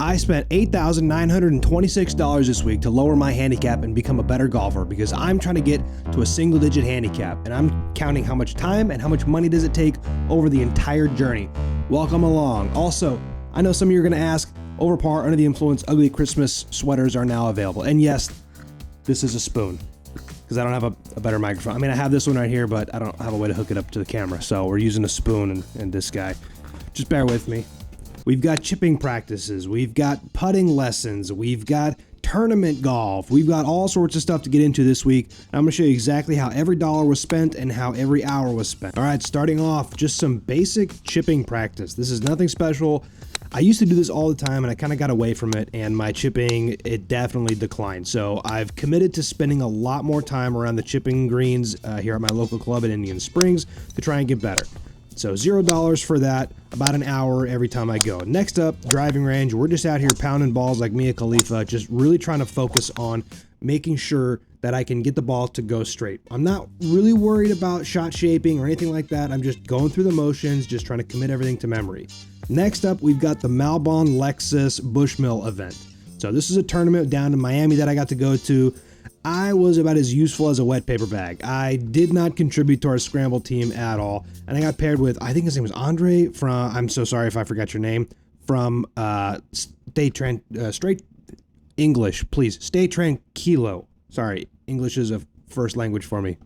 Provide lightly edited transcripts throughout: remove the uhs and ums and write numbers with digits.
I spent $8,926 this week to lower my handicap and become a better golfer because I'm trying to get to a single-digit handicap, and I'm counting how much time and how much money does it take over the entire journey. Welcome along. Also, I know some of you are going to ask, over par, under the influence, ugly Christmas sweaters are now available. And yes, this is a spoon because I don't have a better microphone. I mean, I have this one right here, but I don't have a way to hook it up to the camera. So we're using a spoon and this guy. Just bear with me. We've got chipping practices, we've got putting lessons, we've got tournament golf, we've got all sorts of stuff to get into this week. And I'm going to show you exactly how every dollar was spent and how every hour was spent. All right, starting off, just some basic chipping practice. This is nothing special. I used to do this all the time and I kind of got away from it, and my chipping, it definitely declined. So I've committed to spending a lot more time around the chipping greens here at my local club at Indian Springs to try and get better. So $0 for that, about an hour every time I go. Next up, driving range. We're just out here pounding balls like Mia Khalifa, just really trying to focus on making sure that I can get the ball to go straight. I'm not really worried about shot shaping or anything like that. I'm just going through the motions, just trying to commit everything to memory. Next up, we've got the Malbon Lexus Bushmill event. So this is a tournament down in Miami that I got to go to. I was about as useful as a wet paper bag. I did not contribute to our scramble team at all. And I got paired with, I think his name was Andre from, I'm so sorry if I forgot your name, from straight English, please. Stay tranquilo. Sorry, English is a first language for me.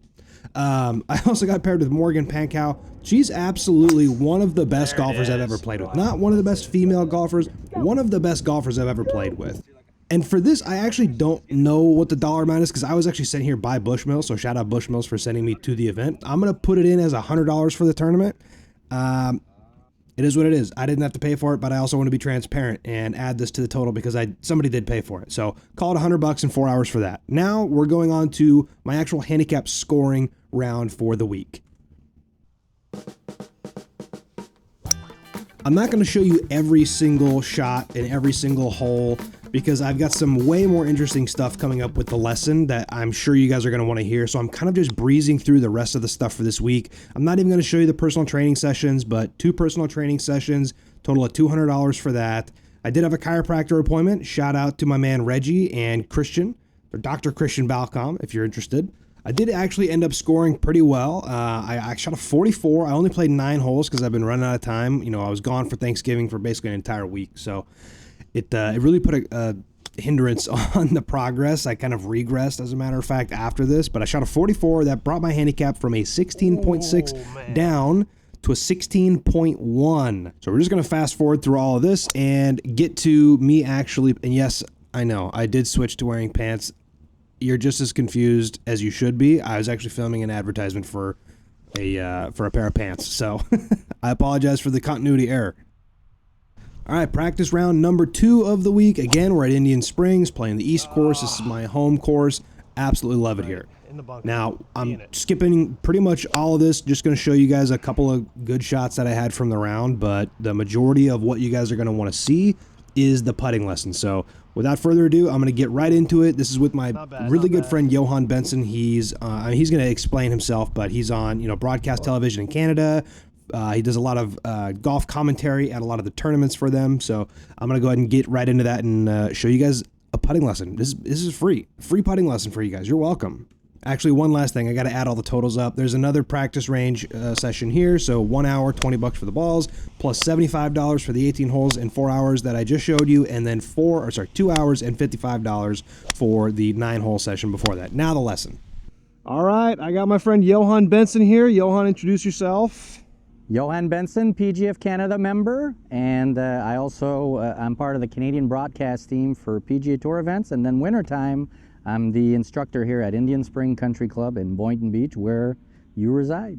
I also got paired with Morgan Pankow. She's absolutely one of the best golfers I've ever played with. Not one of the best female golfers, one of the best golfers I've ever played with. And for this, I actually don't know what the dollar amount is because I was actually sent here by Bushmill, so shout out Bushmills for sending me to the event. I'm going to put it in as $100 for the tournament. It is what it is. I didn't have to pay for it, but I also want to be transparent and add this to the total because somebody did pay for it. So call it $100 and 4 hours for that. Now we're going on to my actual handicap scoring round for the week. I'm not going to show you every single shot and every single hole because I've got some way more interesting stuff coming up with the lesson that I'm sure you guys are going to want to hear. So I'm kind of just breezing through the rest of the stuff for this week. I'm not even going to show you the personal training sessions, but 2 personal training sessions, total of $200 for that. I did have a chiropractor appointment. Shout out to my man Reggie and Christian, or Dr. Christian Balcom, if you're interested. I did actually end up scoring pretty well. I shot a 44. I only played 9 holes because I've been running out of time. You know, I was gone for Thanksgiving for basically an entire week. So it really put a hindrance on the progress. I kind of regressed, as a matter of fact, after this. But I shot a 44. That brought my handicap from a 16.6 down to a 16.1. So we're just going to fast forward through all of this and get to me actually. And yes, I know, I did switch to wearing pants. You're just as confused as you should be. I was actually filming an advertisement for a pair of pants, so I apologize for the continuity error. All right, practice round number 2 of the week. Again, we're at Indian Springs playing the East course. This is my home course. Absolutely love it here. Now, I'm skipping pretty much all of this. Just going to show you guys a couple of good shots that I had from the round, but the majority of what you guys are going to want to see is the putting lesson. So without further ado, I'm going to get right into it. This is with my really good friend Johan Benson. He's going to explain himself, but he's on broadcast television in Canada. He does a lot of golf commentary at a lot of the tournaments for them. So I'm going to go ahead and get right into that and show you guys a putting lesson. This is free putting lesson for you guys. You're welcome. Actually, one last thing. I got to add all the totals up. There's another practice range session here. So 1 hour, $20 for the balls, plus $75 for the 18 holes in 4 hours that I just showed you, and then 2 hours and $55 for the 9-hole session before that. Now the lesson. All right, I got my friend Johan Benson here. Johan, introduce yourself. Johan Benson, PGF Canada member, and I also I'm part of the Canadian broadcast team for PGA Tour events, and then wintertime, I'm the instructor here at Indian Spring Country Club in Boynton Beach, where you reside.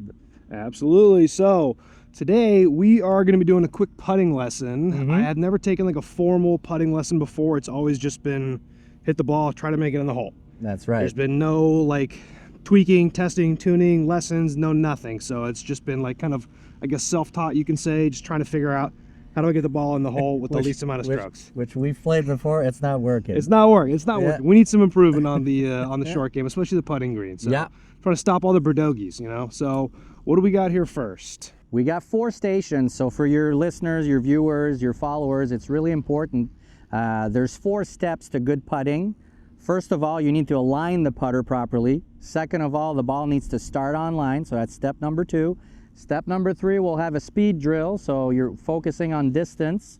Absolutely. So today we are going to be doing a quick putting lesson. I had never taken like a formal putting lesson before. It's always just been hit the ball, try to make it in the hole. That's right. There's been no like tweaking, testing, tuning, lessons, no nothing. So it's just been like kind of, I guess, self-taught, you can say, just trying to figure out how do I get the ball in the hole with the least amount of strokes. Which we've played before. It's not working. It's not working. It's not working. We need some improvement on the short game, especially the putting green. So trying to stop all the Birdogeys, So what do we got here first? We got 4 stations. So for your listeners, your viewers, your followers, it's really important There's 4 steps to good putting. First of all, you need to align the putter properly. Second of all, the ball needs to start on line, so that's step number 2. Step number 3, we'll have a speed drill, so you're focusing on distance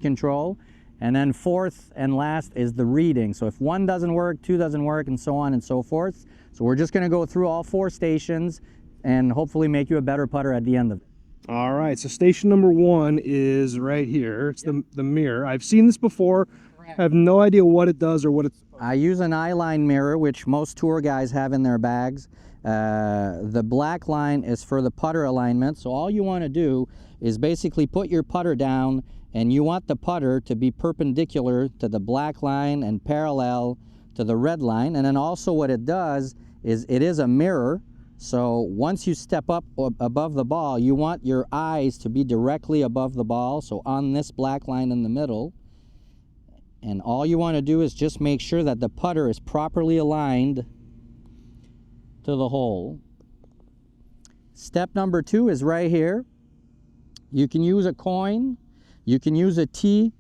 control. And then fourth and last is the reading. So if 1 doesn't work, 2 doesn't work, and so on and so forth. So we're just going to go through all 4 stations and hopefully make you a better putter at the end of it. All right, so station number 1 is right here. It's the mirror. I've seen this before. I have no idea what it does or what it's... I use an eye-line mirror, which most tour guys have in their bags. The black line is for the putter alignment. So all you want to do is basically put your putter down, and you want the putter to be perpendicular to the black line and parallel to the red line. And then also what it does is it is a mirror. So once you step up above the ball, you want your eyes to be directly above the ball, so on this black line in the middle. And all you want to do is just make sure that the putter is properly aligned to the hole. Step number 2 is right here. You can use a coin, you can use a tee,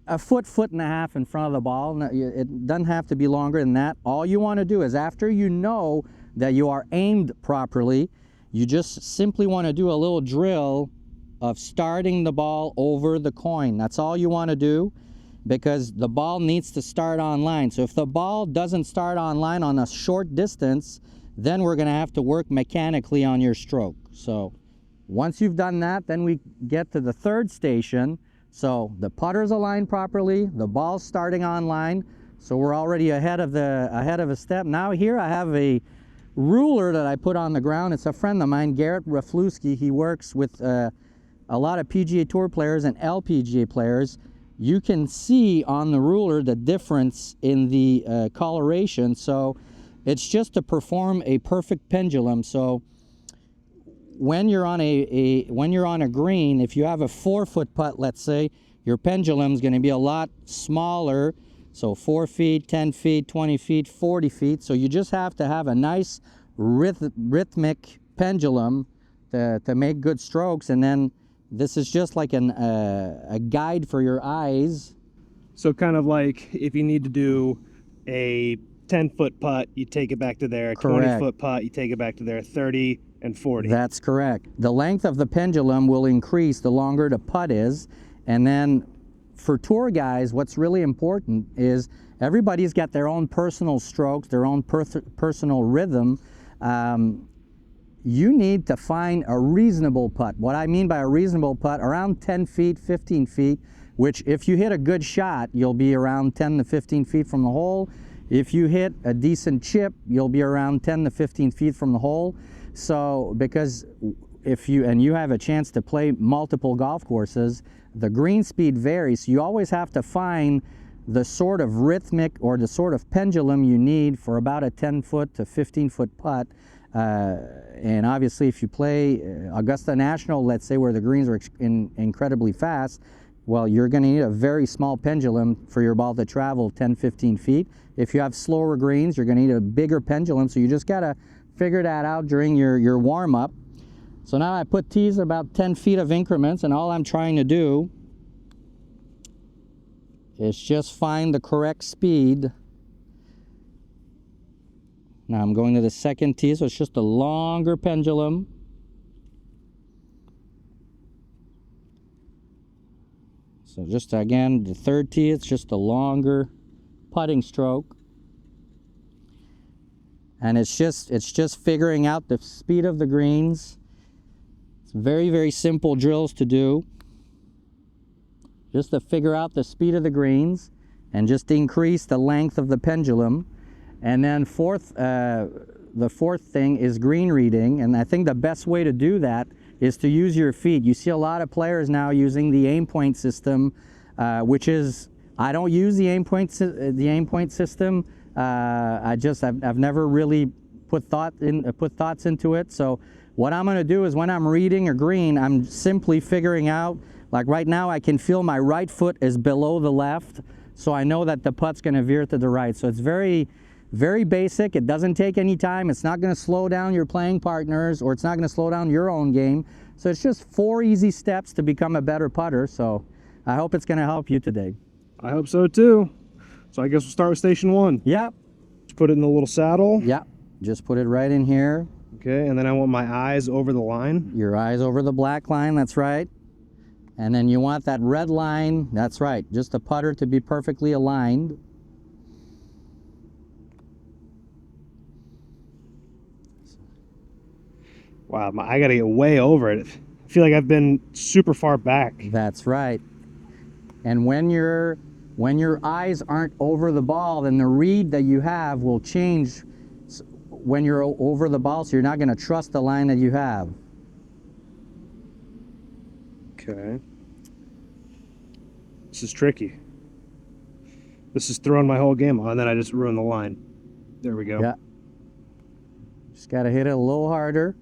a foot and a half in front of the ball. It doesn't have to be longer than that. All you want to do is, after you know that you are aimed properly, you just simply want to do a little drill of starting the ball over the coin. That's all you want to do, because the ball needs to start on line. So if the ball doesn't start on line on a short distance, then we're going to have to work mechanically on your stroke. So once you've done that, then we get to the 3rd station. So the putter's aligned properly, the ball's starting on line, so we're already ahead of a step. Now here I have a ruler that I put on the ground. It's a friend of mine, Garrett Raflewski. He works with a lot of PGA Tour players and LPGA players. You can see on the ruler the difference in the coloration. So it's just to perform a perfect pendulum. So when you're on a green, if you have a 4-foot putt, let's say, your pendulum is going to be a lot smaller. So 4 feet, 10 feet, 20 feet, 40 feet. So you just have to have a nice rhythmic pendulum to make good strokes. And then this is just like a guide for your eyes. So kind of like if you need to do a 10-foot putt, you take it back to there. A 20-foot putt, you take it back to there. 30 and 40. That's correct. The length of the pendulum will increase the longer the putt is. And then for tour guys, what's really important is everybody's got their own personal strokes, their own personal rhythm. You need to find a reasonable putt. What I mean by a reasonable putt, around 10 feet, 15 feet, which if you hit a good shot, you'll be around 10 to 15 feet from the hole. If you hit a decent chip, you'll be around 10 to 15 feet from the hole. So because if you have a chance to play multiple golf courses, the green speed varies. So you always have to find the sort of rhythmic or the sort of pendulum you need for about a 10-foot to 15-foot putt. And obviously if you play Augusta National, let's say, where the greens are incredibly fast, well, you're going to need a very small pendulum for your ball to travel 10, 15 feet. If you have slower greens, you're going to need a bigger pendulum. So you just got to figure that out during your warm-up. So now I put tees about 10 feet of increments, and all I'm trying to do is just find the correct speed. Now I'm going to the 2nd tee, so it's just a longer pendulum. So just again, the 3rd tee, it's just a longer putting stroke. And it's just figuring out the speed of the greens. It's very, very simple drills to do. Just to figure out the speed of the greens and just increase the length of the pendulum. And then the 4th thing is green reading. And I think the best way to do that is to use your feet. You see a lot of players now using the aim point system, which is, I don't use the aim point system. I've never really put thoughts into it. So what I'm going to do is, when I'm reading a green, I'm simply figuring out, like right now I can feel my right foot is below the left, so I know that the putt's going to veer to the right. So it's very, very basic. It doesn't take any time. It's not going to slow down your playing partners, or it's not going to slow down your own game. So it's just 4 easy steps to become a better putter. So I hope it's going to help you today. I hope so too. So I guess we'll start with station 1. Yep. Just put it in the little saddle. Yep. Just put it right in here. Okay, and then I want my eyes over the line. Your eyes over the black line, that's right. And then you want that red line, that's right, just the putter to be perfectly aligned. Wow, I gotta get way over it. I feel like I've been super far back. That's right. And when your eyes aren't over the ball, then the read that you have will change when you're over the ball, so you're not going to trust the line that you have. Okay. This is tricky. This is throwing my whole game on, and then I just ruined the line. There we go. Yeah. Just got to hit it a little harder.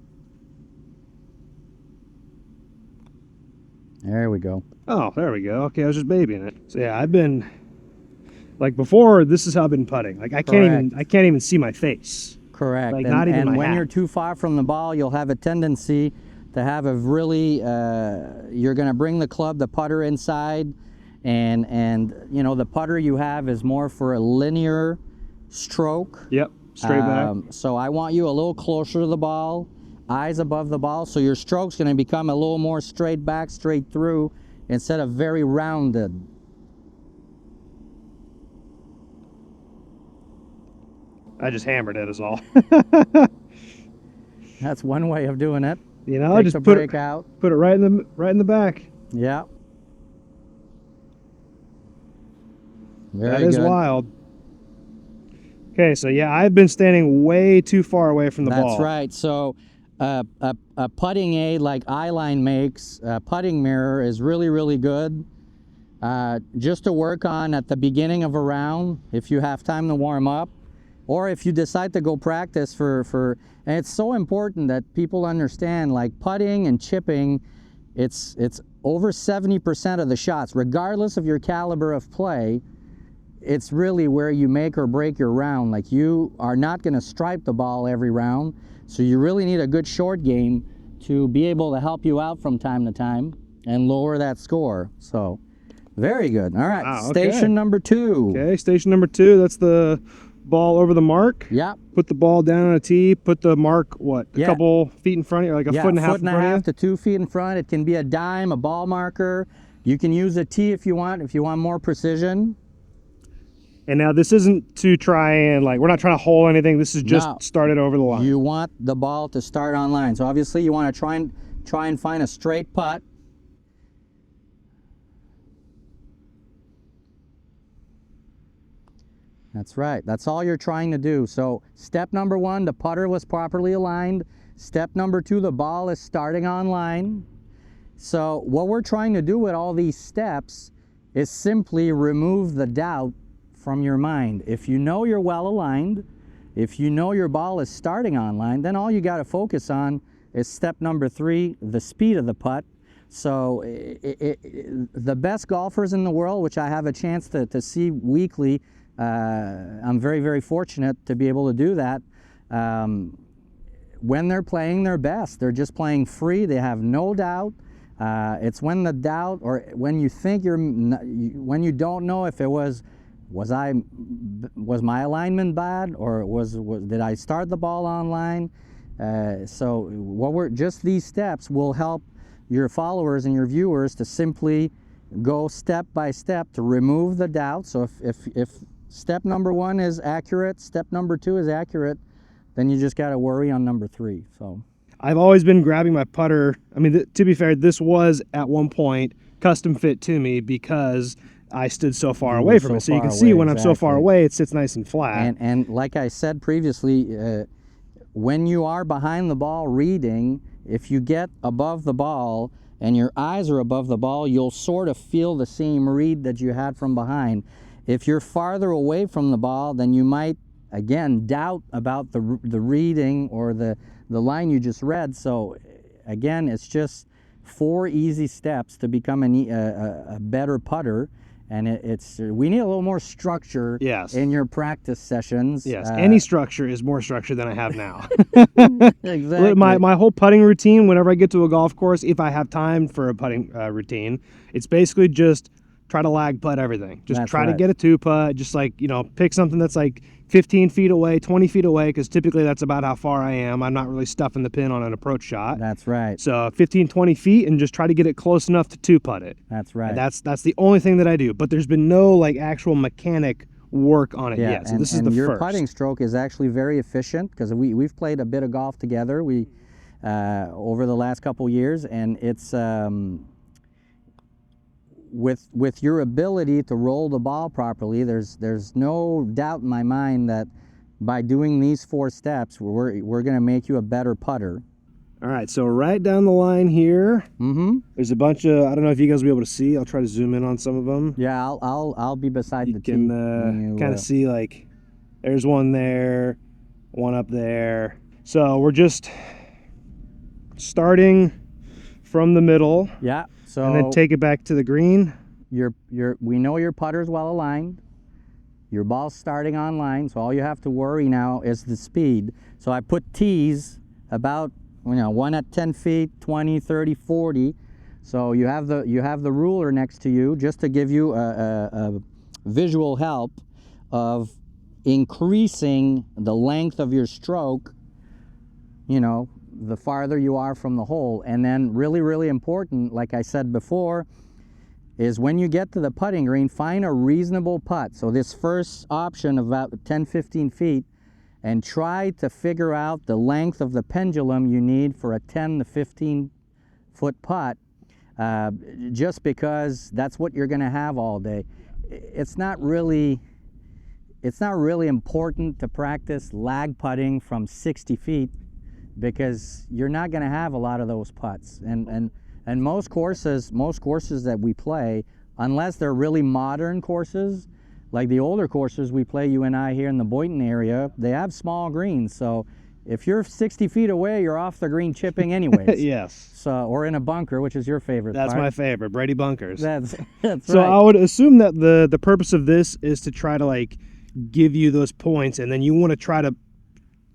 There we go. Oh, there we go. Okay, I was just babying it. So yeah, I've been like before. This is how I've been putting. Like I can't even see my face. Correct. Like not even and my when hat. you're too far from the ball, you'll have a tendency to have a really. You're going to bring the club, the putter inside, and you know the putter you have is more for a linear stroke. Yep, straight back. So I want you a little closer to the ball, eyes above the ball, so your stroke's going to become a little more straight back, straight through, instead of very rounded. I just hammered it is all. That's one way of doing it. You know, Take just the put break it out. Put it right in the back. Yeah. Very That is good. wild. Okay, so yeah, I've been standing way too far away from the ball. That's right. So a putting aid like Eyeline makes, a putting mirror, is really, really good. Just to work on at the beginning of a round, if you have time to warm up, or if you decide to go practice and it's so important that people understand, like putting and chipping, it's over 70% of the shots, regardless of your caliber of play. It's really where you make or break your round. Like you are not going to stripe the ball every round, so you really need a good short game to be able to help you out from time to time and lower that score. So very good. All right, Wow, okay. Station number 2. Okay, station number 2, that's the ball over the mark. Yeah. Put the ball down on a tee, put the mark, what, a Yeah. couple feet in front of you, like a foot and a half in front of you? to 2 feet in front. It can be a dime, a ball marker. You can use a tee if you want more precision. And now this isn't to try and, like, we're not trying to hole anything. This is just start it over the line. You want the ball to start on line. So obviously you want to try and find a straight putt. That's right. That's all you're trying to do. So step number 1, the putter was properly aligned. Step number 2, the ball is starting on line. So what we're trying to do with all these steps is simply remove the doubt from your mind. If you know you're well aligned, if you know your ball is starting on line, then all you got to focus on is step number 3, the speed of the putt. So the best golfers in the world, which I have a chance to see weekly, I'm very, very fortunate to be able to do that. When they're playing their best, they're just playing free. They have no doubt. It's when the doubt, or when you think when you don't know if it was my alignment bad, or did I start the ball on line? So just these steps will help your followers and your viewers to simply go step by step to remove the doubt. So if step number 1 is accurate, step number 2 is accurate, then you just got to worry on number 3. So I've always been grabbing my putter. I mean, to be fair, this was at one point custom fit to me because I stood so far away from it. So you can see when I'm so far away, it sits nice and flat. And like I said previously, when you are behind the ball reading, if you get above the ball and your eyes are above the ball, you'll sort of feel the same read that you had from behind. If you're farther away from the ball, then you might, again, doubt about the reading or the line you just read. So again, it's just 4 easy steps to become a better putter. And we need a little more structure in your practice sessions. Yes, any structure is more structure than I have now. Exactly. My whole putting routine, whenever I get to a golf course, if I have time for a putting routine, it's basically just try to lag putt everything. Just That's try to right. get a 2-putt. Just like, pick something that's like 15 feet away, 20 feet away, because typically that's about how far I am. I'm not really stuffing the pin on an approach shot. That's right. So 15, 20 feet, and just try to get it close enough to 2-putt it. That's right. And that's the only thing that I do. But there's been no like actual mechanic work on it yet. So this is the your first. putting stroke is actually very efficient, because we've played a bit of golf together. Over the last couple years, and it's with your ability to roll the ball properly, there's no doubt in my mind that by doing these 4 steps, we're going to make you a better putter. All right, so right down the line here, there's a bunch of, I don't know if you guys will be able to see. I'll try to zoom in on some of them. Yeah, I'll be beside the tee. You can kind of see, like, there's one there, one up there. So we're just starting from the middle. Yeah. So and then take it back to the green. We know your putter's well aligned. Your ball's starting on line, so all you have to worry now is the speed. So I put tees about, one at 10 feet, 20, 30, 40. So you have the ruler next to you, just to give you a visual help of increasing the length of your stroke, the farther you are from the hole. And then really, really important, like I said before, is when you get to the putting green, find a reasonable putt. So this first option of about 10, 15 feet, and try to figure out the length of the pendulum you need for a 10 to 15 foot putt, just because that's what you're going to have all day. It's not really important to practice lag putting from 60 feet, because you're not going to have a lot of those putts. And most courses that we play, unless they're really modern courses, like the older courses we play, you and I, here in the Boynton area, they have small greens. So if you're 60 feet away, you're off the green chipping anyways. Yes. So, or in a bunker, which is your favorite That's part. my favorite, Brady bunkers. That's so right. I would assume that the purpose of this is to try to like give you those points, and then you want to try to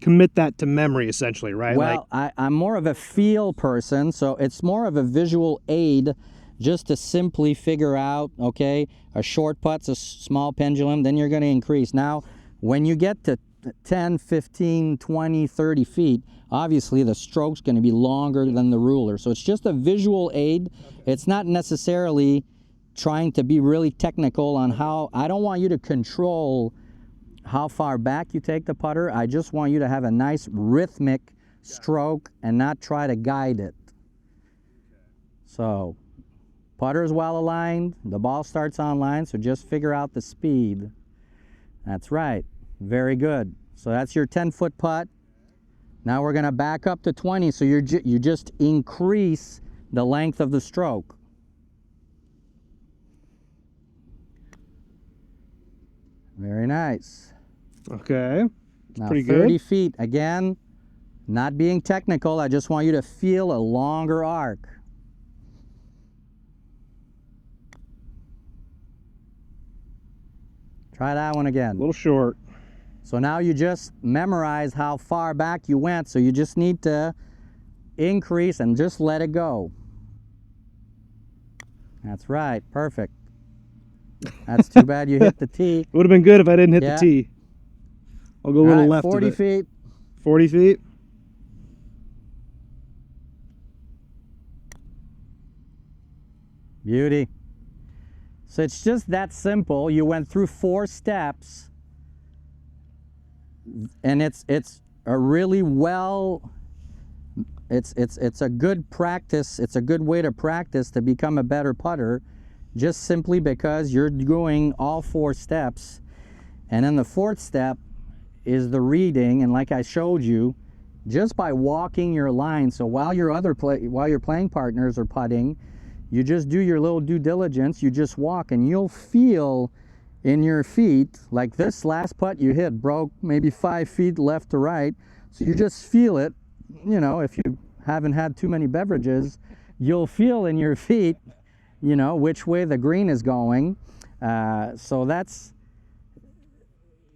commit that to memory, essentially, right? Well, I'm more of a feel person, so it's more of a visual aid, just to simply figure out, okay, a short putt's a small pendulum, then you're going to increase. Now, when you get to 10, 15, 20, 30 feet, obviously the stroke's going to be longer than the ruler. So it's just a visual aid. It's not necessarily trying to be really technical on how, I don't want you to control how far back you take the putter. I just want you to have a nice rhythmic stroke and not try to guide it. So putter is well aligned, the ball starts on line, so just figure out the speed. That's right. Very good. So that's your 10-foot putt. Now we're going to back up to 20, so you just increase the length of the stroke. Very nice. Okay. Now pretty 30 good. feet, again, not being technical, I just want you to feel a longer arc. Try that one again. A little short. So now you just memorize how far back you went, so you just need to increase and just let it go. That's right, perfect. That's too bad you hit the tee. It would have been good if I didn't hit the tee. I'll go a little left 40 of it. feet. 40 feet. Beauty. So it's just that simple. You went through 4 steps, and it's a really it's a good practice. It's a good way to practice to become a better putter, just simply because you're doing all 4 steps. And then the 4th step is the reading, and like I showed you, just by walking your line. So while your playing partners are putting, you just do your little due diligence. You just walk, and you'll feel in your feet, like this last putt you hit broke maybe 5 feet left to right. So you just feel it. You know, if you haven't had too many beverages, you'll feel in your feet, you know, which way the green is going. So that's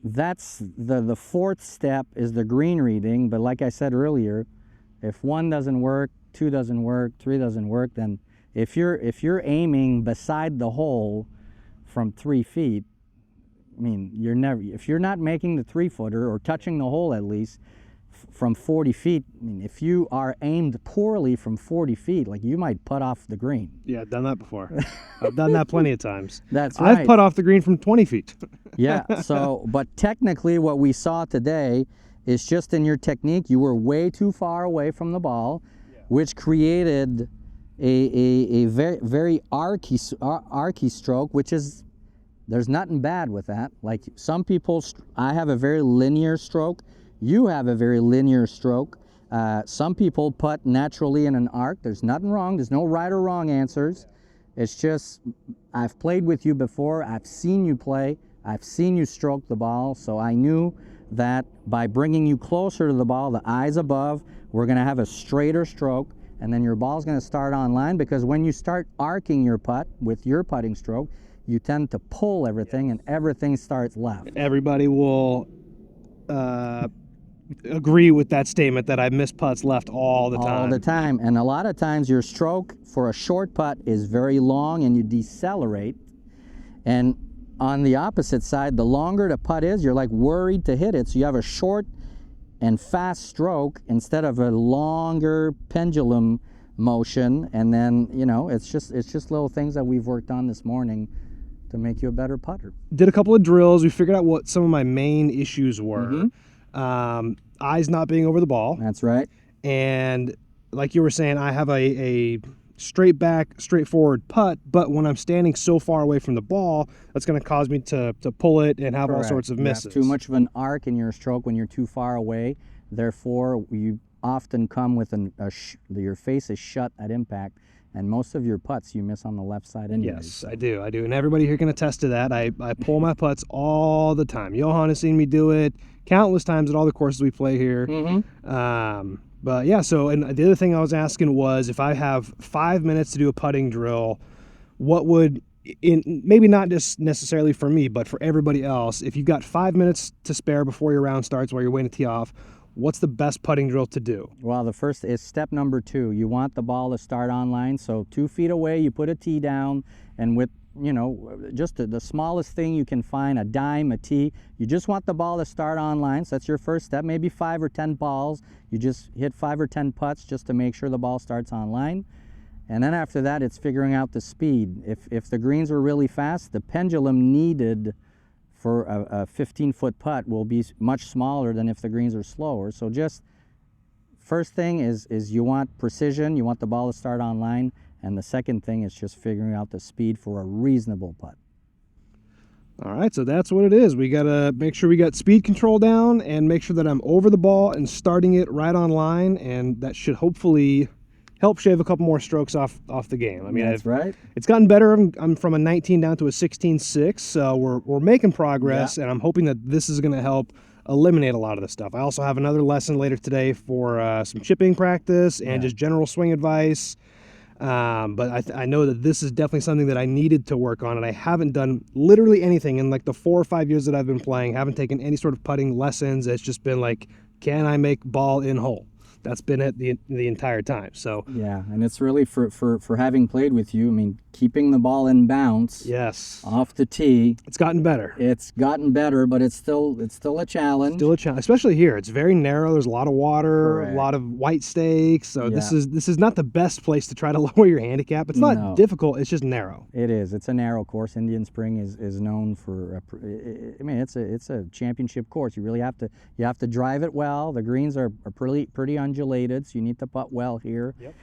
the 4th step is the green reading. But like I said earlier, if 1 doesn't work, 2 doesn't work, 3 doesn't work, then if you're aiming beside the hole, from 3 feet, I mean, if you're not making the 3-footer or touching the hole at least from 40 feet, I mean, if you are aimed poorly from 40 feet, like, you might putt off the green. Yeah, I've done that before. I've done that plenty of times. That's right. I've putt off the green from 20 feet. Yeah, so, but technically what we saw today is just in your technique, you were way too far away from the ball, which created a very, very archy stroke, which is, there's nothing bad with that. Like, some people, I have a very linear stroke. You have a very linear stroke. Some people putt naturally in an arc. There's nothing wrong. There's no right or wrong answers. It's just, I've played with you before. I've seen you play. I've seen you stroke the ball. So I knew that by bringing you closer to the ball, the eyes above, we're going to have a straighter stroke. And then your ball's going to start on line, because when you start arcing your putt with your putting stroke, you tend to pull everything, and everything starts left. Everybody will agree with that statement that I miss putts left all the time. All the time. And a lot of times your stroke for a short putt is very long and you decelerate. And on the opposite side, the longer the putt is, you're like worried to hit it. So you have a short and fast stroke instead of a longer pendulum motion. And then, you know, it's just little things that we've worked on this morning to make you a better putter. Did a couple of drills. We figured out what some of my main issues were. Eyes not being over the ball. That's right. And like you were saying, I have a straight back, straightforward putt, but when I'm standing so far away from the ball, that's going to cause me to pull it and have all sorts of misses. You have too much of an arc in your stroke when you're too far away. Therefore, you often come with your face is shut at impact. And most of your putts you miss on the left side anyways. Yes, so. I do. And everybody here can attest to that. I pull my putts all the time. Johan has seen me do it countless times at all the courses we play here. But yeah, so, and the other thing I was asking was, if I have 5 minutes to do a putting drill, what would, maybe not just necessarily for me, but for everybody else, if you've got 5 minutes to spare before your round starts while you're waiting to tee off, what's the best putting drill to do? Well, the first is step number 2. You want the ball to start on line. So 2 feet away, you put a tee down, and with, you know, just the smallest thing you can find, a dime, a tee, you just want the ball to start on line. So that's your first step. Maybe 5 or 10 balls. You just hit 5 or 10 putts just to make sure the ball starts on line. And then after that, it's figuring out the speed. If the greens are really fast, the pendulum needed for a 15-foot putt will be much smaller than if the greens are slower. So just first thing is you want precision, you want the ball to start on line, and the second thing is just figuring out the speed for a reasonable putt. All right, so that's what it is. We got to make sure we got speed control down and make sure that I'm over the ball and starting it right on line, and that should hopefully help shave a couple more strokes off the game. I mean, that's right. It's gotten better. I'm from a 19 down to a 16.6, so we're making progress, and I'm hoping that this is going to help eliminate a lot of the stuff. I also have another lesson later today for some chipping practice and just general swing advice. But I know that this is definitely something that I needed to work on, and I haven't done literally anything in like the 4 or 5 years that I've been playing. Haven't taken any sort of putting lessons. It's just been like, can I make ball in hole? That's been it the entire time. So yeah, and it's really for having played with you. I mean, keeping the ball in bounce. Yes. Off the tee. It's gotten better. It's gotten better, but it's still a challenge. Still a challenge, especially here. It's very narrow. There's a lot of water, a lot of white stakes. So this is not the best place to try to lower your handicap. It's not difficult. It's just narrow. It is. It's a narrow course. Indian Spring is known for. I mean, it's a championship course. You really have to drive it well. The greens are pretty undulated, so you need to putt well here. Yep.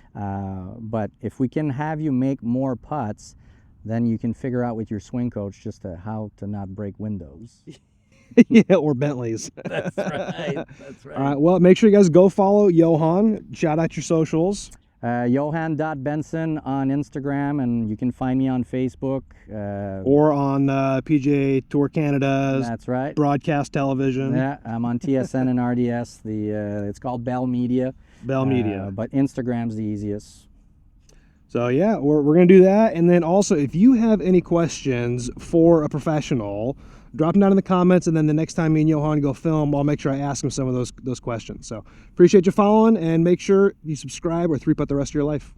But if we can have you make more putts, then you can figure out with your swing coach just how to not break windows. Yeah, or Bentleys. That's right. That's right. All right. Well, make sure you guys go follow Johan. Shout out your socials. Johan.Benson on Instagram, and you can find me on Facebook. Or on PGA Tour Canada's that's right. broadcast television. Yeah, I'm on TSN and RDS. It's called Bell Media. Bell Media. But Instagram's the easiest. So yeah, we're going to do that. And then also, if you have any questions for a professional, drop them down in the comments, and then the next time me and Johan go film, I'll make sure I ask him some of those questions. So appreciate you following, and make sure you subscribe or 3-putt the rest of your life.